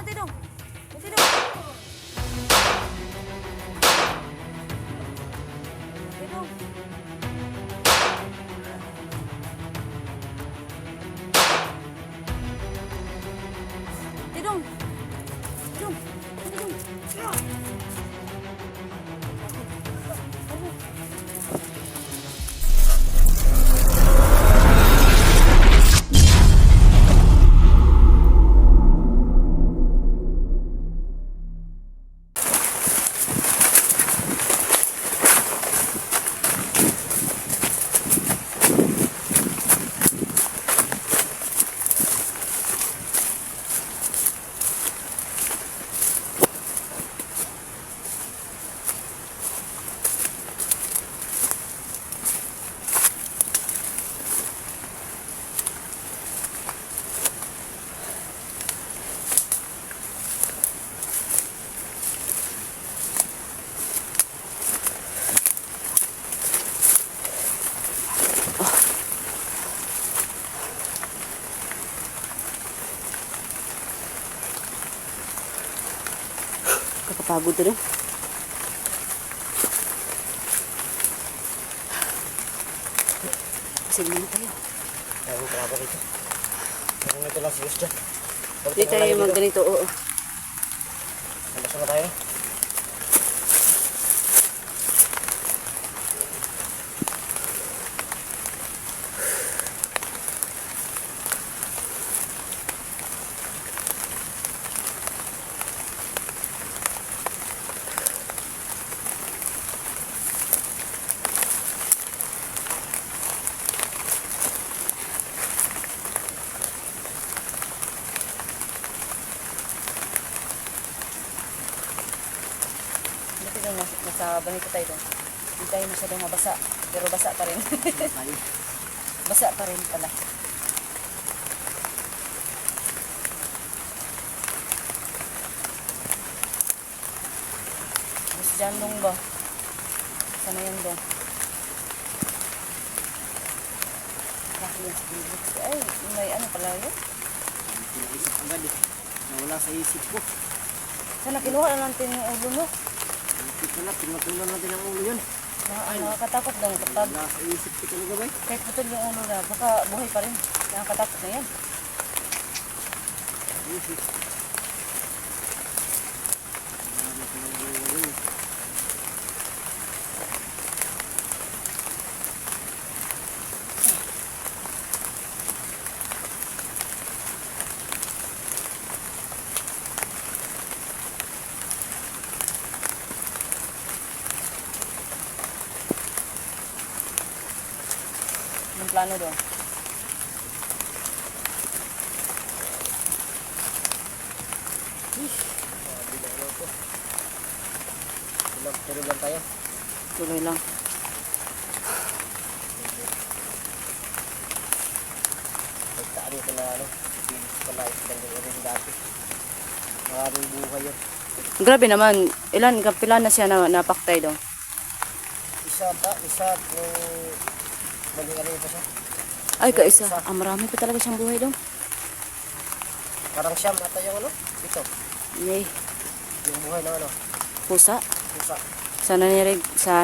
mati dong. Mati dong. Mati dong. Mati dong. Mati dong. Mati dong. Kakapagod rin. Sige na tayo. Ayaw ko ako rito. Pero nito lang si Justin. Hindi tayo magganito, oo. Nabasa na tayo. Nasa banito tayo doon. Hindi tayo masyadong mabasa. Pero basa pa rin. Basa pa rin pala. Mas dyan dong ba? Sana yan dong. Bakit yan sa pilit? Ay, may ano pala yun? Pinaisip agad eh. Nawala sa isip ko. Sana kinuha na natin yung ulo mo. Ito na, pinatulan natin ang ulo yun. Nakakatakot lang kapag Nawala sa isip ko talaga ba eh. kahit putol yung ulo na, baka buhay pa rin. Nakakatakot na yan. Isip. Nawala ko ng ulo yun eh. Yung plano doon. Tulog lang tayo. Tuloy lang. Nagtaan ko na ano. Pilis ko na isang rin dati. Maraming buhay yun. Grabe naman. Ilan, kapilan na siya na napaktay doon? Isa nung maging ano yun pa siya. Ay, kaisa. Ah, marami pa talaga siyang buhay doon. Parang siyam ata yung ano. Ito. Yay. Yung buhay ng ano. Pusa. Pusa. Sa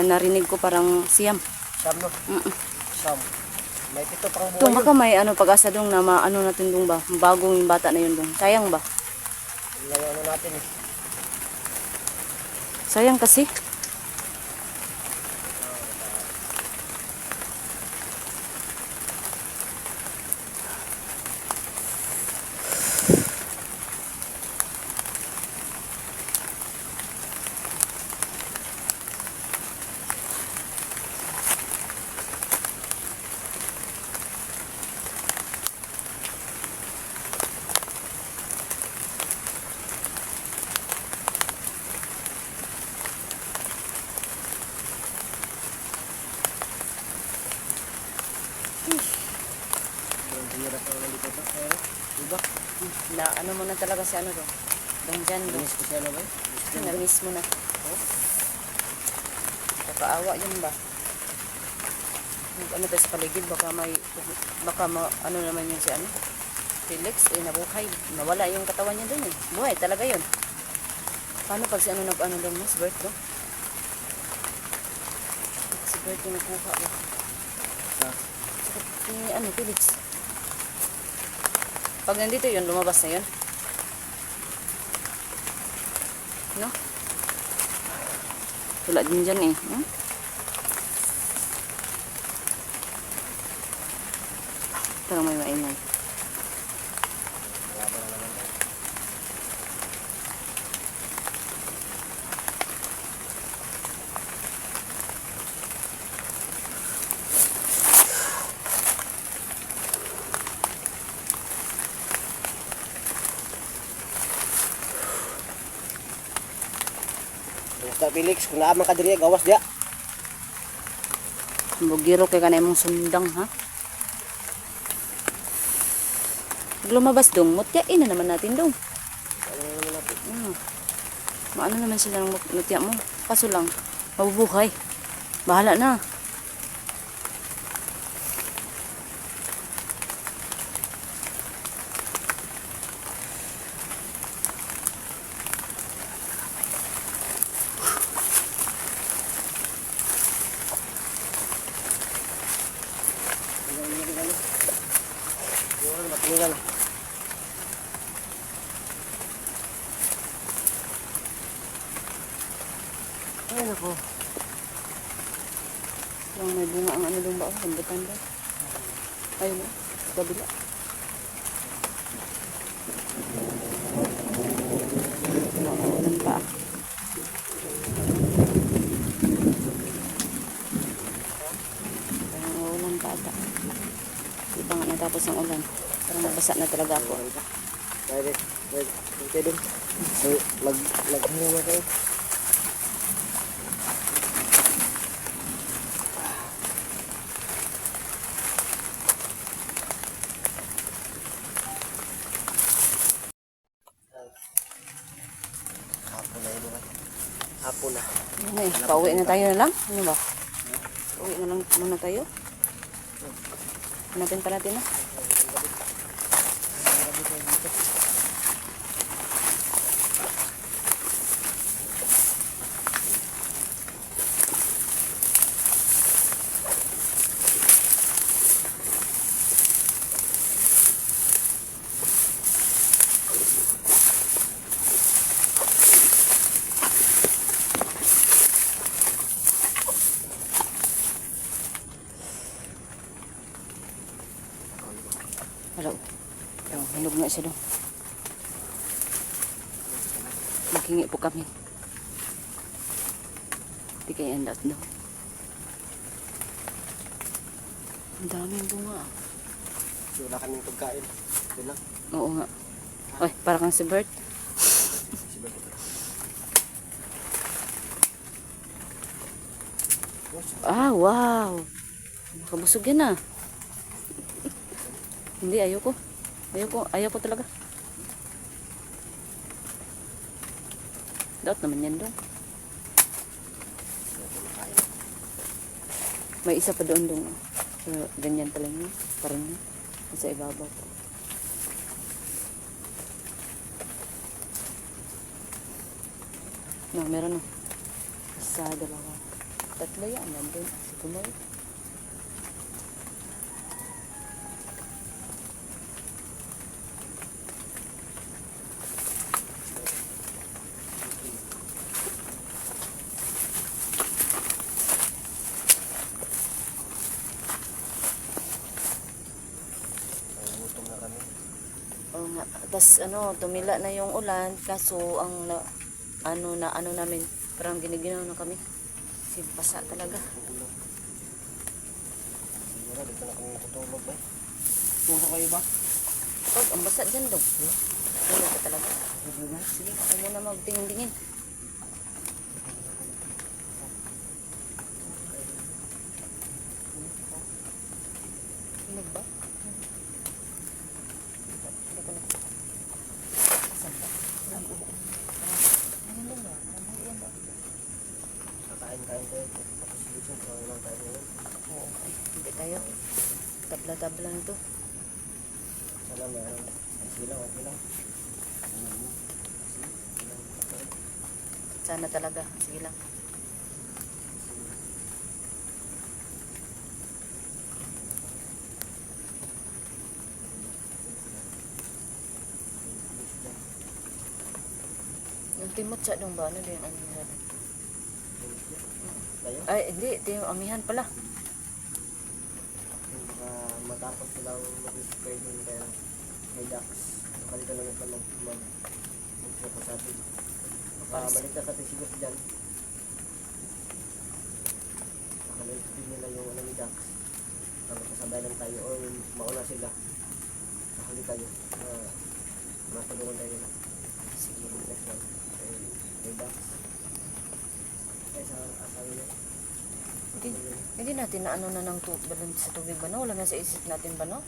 narinig ko parang siyam. Siyam no. Siyam. May pito pang buhay Ito, yun. baka may ano, pag-asa doon na maano natin doon ba? Bagong yung bata na yun doon. Sayang ba? Yung ano natin eh. Sayang kasi. Hirap ang nalito to. Pero, diba? Na ano mo na talaga si ano doon. Doon dyan doon. Linis ko siya na ba? Namiss mo na. Kakaawa yun ba? Ano tayo sa paligid, baka may, ano naman yun si ano? Felix, nabuhay. Nawala yung katawan niya dun eh. Buhay talaga yun. Paano pag si ano nag-ano lang mas Bert no? Si Bert yung nakuha ba? Ni ano, Felix. Pag nandito yun, lumabas na yun. No? Wala din dyan eh. Hmm? Parang may maingay. Wala na naman. Basta Felix, kung naaman ka diri, gawas dia. Bugiro kay kanay mong sundang ha. Pag lumabas dong, mutyain na naman natin dong. Ano naman natin? Maano naman sila ng mutya mo. Kaso lang, mabubuhay. Bahala na. Yun, matulungan. Ay, nako. Yung may bunga ang ano dong ba? Oh, rambutan ba? Ayun o, sa kabila. Maulan pa. Parang maulan pa ata. Di ba nga natapos ang ulan? Parang nabasa na talaga ako. Dahil, kayo dun. So, naghinga na kayo. Hapon na yun. Hapon na. Ano eh, pauwi na tayo na lang? Ano ba? Pauwi na lang muna tayo? Hanapin pa natin na. Hello. Oh, hinog nga siya doon. Maghingi po kami. Hindi kayo endat daw. Ang daming bunga. Wala kaming pagkain. Ito lang. Oo nga. Ay, para kang si Bert. Ah, wow. Nakabusog yan ah. Hindi, ayoko. Ayoko talaga. Daot naman yan doon. May isa pa doon doon. So, ganyan pala yun. Parang yun. Sa ibabaw. No, meron no. Isa, dalawa. Tatlo yan. Nandun. Si Kumoy. Gutom na kami. Oo nga. Tapos ano, tumila na yung ulan. Kaso ang ano namin, parang giniginaw na kami. Simpasa talaga. Siguro, dito na kami matutulog ba? Tulog kayo ba? Pag, ang basa dyan daw. Wala ka talaga. Sige, ako muna magtingin-tingin. Hinog ba? Asan ba? Ang uho. Ayun lang ba? Ayun ba? Kakain tayo. Tapos dito, kawin lang tayo ngayon. Oo, ay, hindi tayo. Tabla-tabla na to. Sana meron. Sige lang, okay lang. Sana talaga. Sige lang. Yung timot siya dong ba? Ano din ang amihan? Tayo? Ay, hindi. Ito yung amihan pala. Matapos silang mag-spray dun kaya may ducks. Nakalita lang ito mag-focus sa atin. Balik na sa atin siguro dyan. Nakalita din nila yung ano ni ducks. Kasabay lang tayo o mauna sila. Nakali tayo. Matulungan tayo nila. Sige, next one. May ducks. Kaya sa asawi niya. Hindi natin na ano na ng balon sa tubig ba no? Wala na sa isip natin ba no?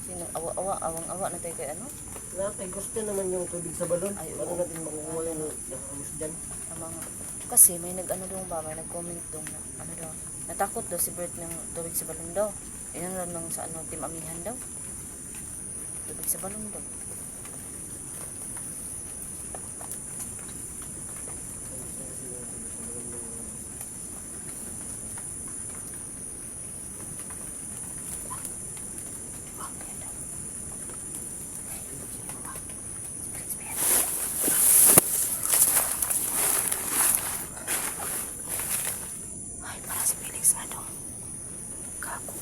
Sino awang-awa na tayo kay ano? Kay gusto naman yung tubig sa balon. Ay, Paano oo. natin makukuha yung nakamus dyan? Tama nga. Kasi may nag-ano daw ba, may nag-comment daw na ano daw. Natakot daw si Bert ng tubig sa balon daw. Yan lang nung sa ano, Team Amihan daw. Tubig sa balon daw. Ay, para si Felix nga daw. Gago.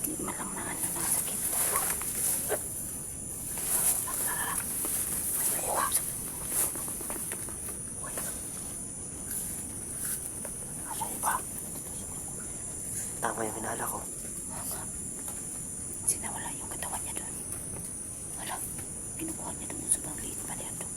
Hindi man lang na ano na sakit. Tama yung hinala ko. Sinawala yung katawan niya doon. Wala. Kinukuha niya doon sa bang liit pa niya doon.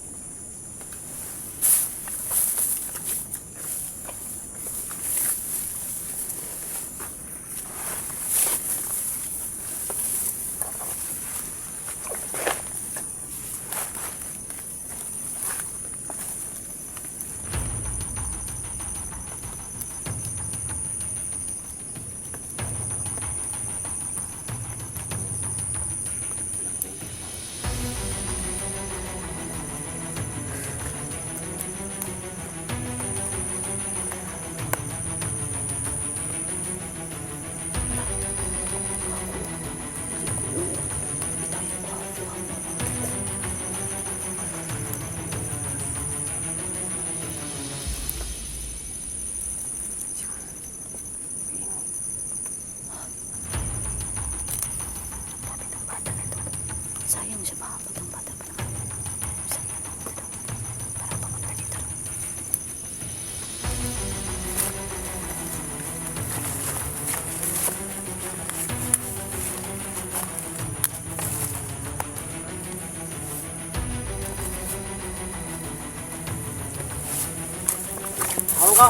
Sayang siya baka batang bata pa naman. Sayang naman ito daw. Para papunta dito. Ako ka!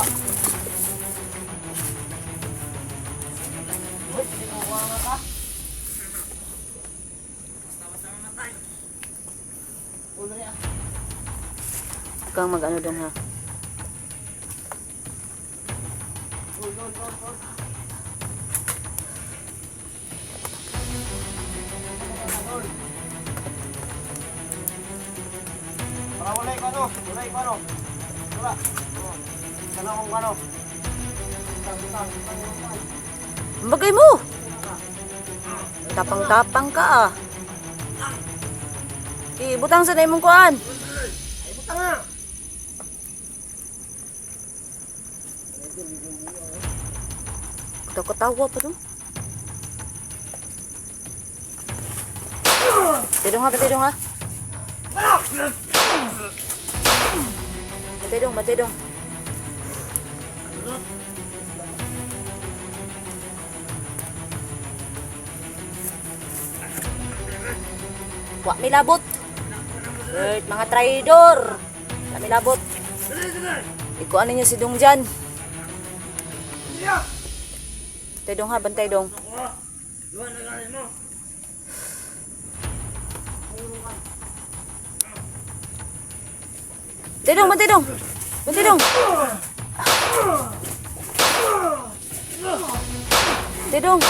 Kang mag-ano dong ha. Para walay ko ano? Walay ko ano? Wala. Sana kung ano? Bagay mo! Tapang-tapang ka ah. Ibutang sa na imong kuan. Ay, butang nga! Katawa pa doon. Batidong ha, batidong ha. Batidong, batidong. Wa milabot. Wait, mga traidor. Wa milabot. Ikuan ninyo si Dong dyan. Bantay dong ha, bantay dong. Bantay dong, bantay dong. Bantay dong. Bantay dong.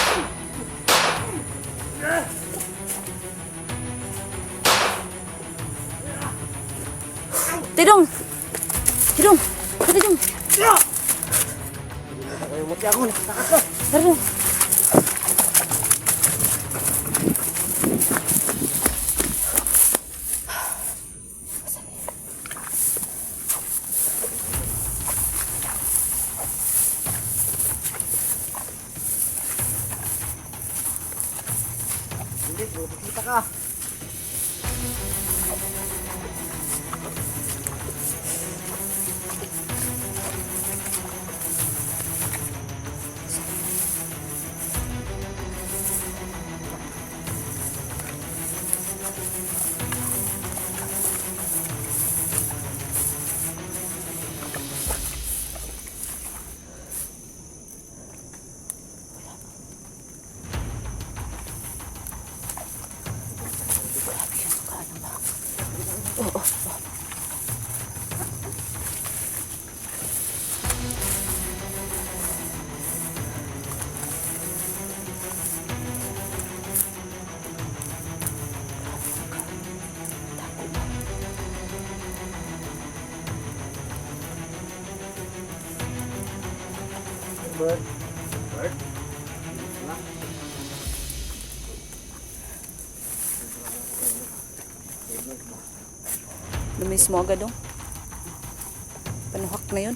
Tidong! Tidong! Tidong! Ay, muti ako. Nakatakot ko. Tidong! Hindi, kita ka. Bird. Bird. Lumis mo agad dong. Panuhak na yun.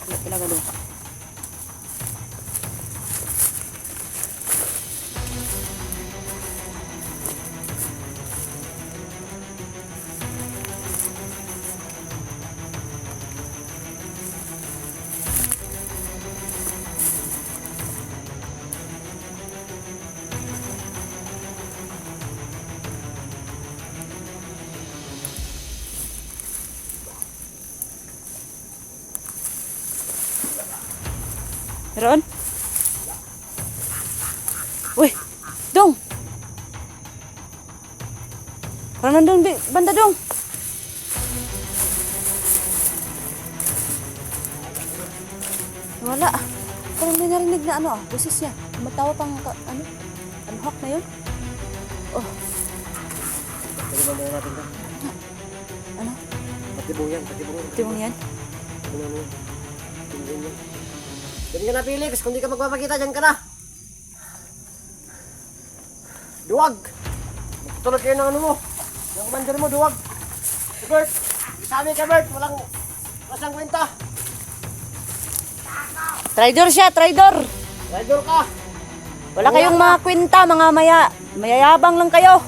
Ano talaga dong? Meron? Uy! Dong! Parang nandun, banda dong! Wala. Parang may narinig na ano boses niya. Matawa pang ano? Anuhak na yun? Oh, Pwede ba muna natin ito? ano? Patibong yan, patibong yan. Timong yan? Patibong yan. Patibong yan. Diyan ka na, Felix. Kung di ka magpapakita, diyan ka na. Duwag! Magtulad kayo ng ano mo. Yung commander mo, duwag. Si Bert. Sabi ka, Bert. Walang kwenta. Traidor siya, traidor! Rider ka. Wala kayong mga kwenta, mga mayayabang lang kayo.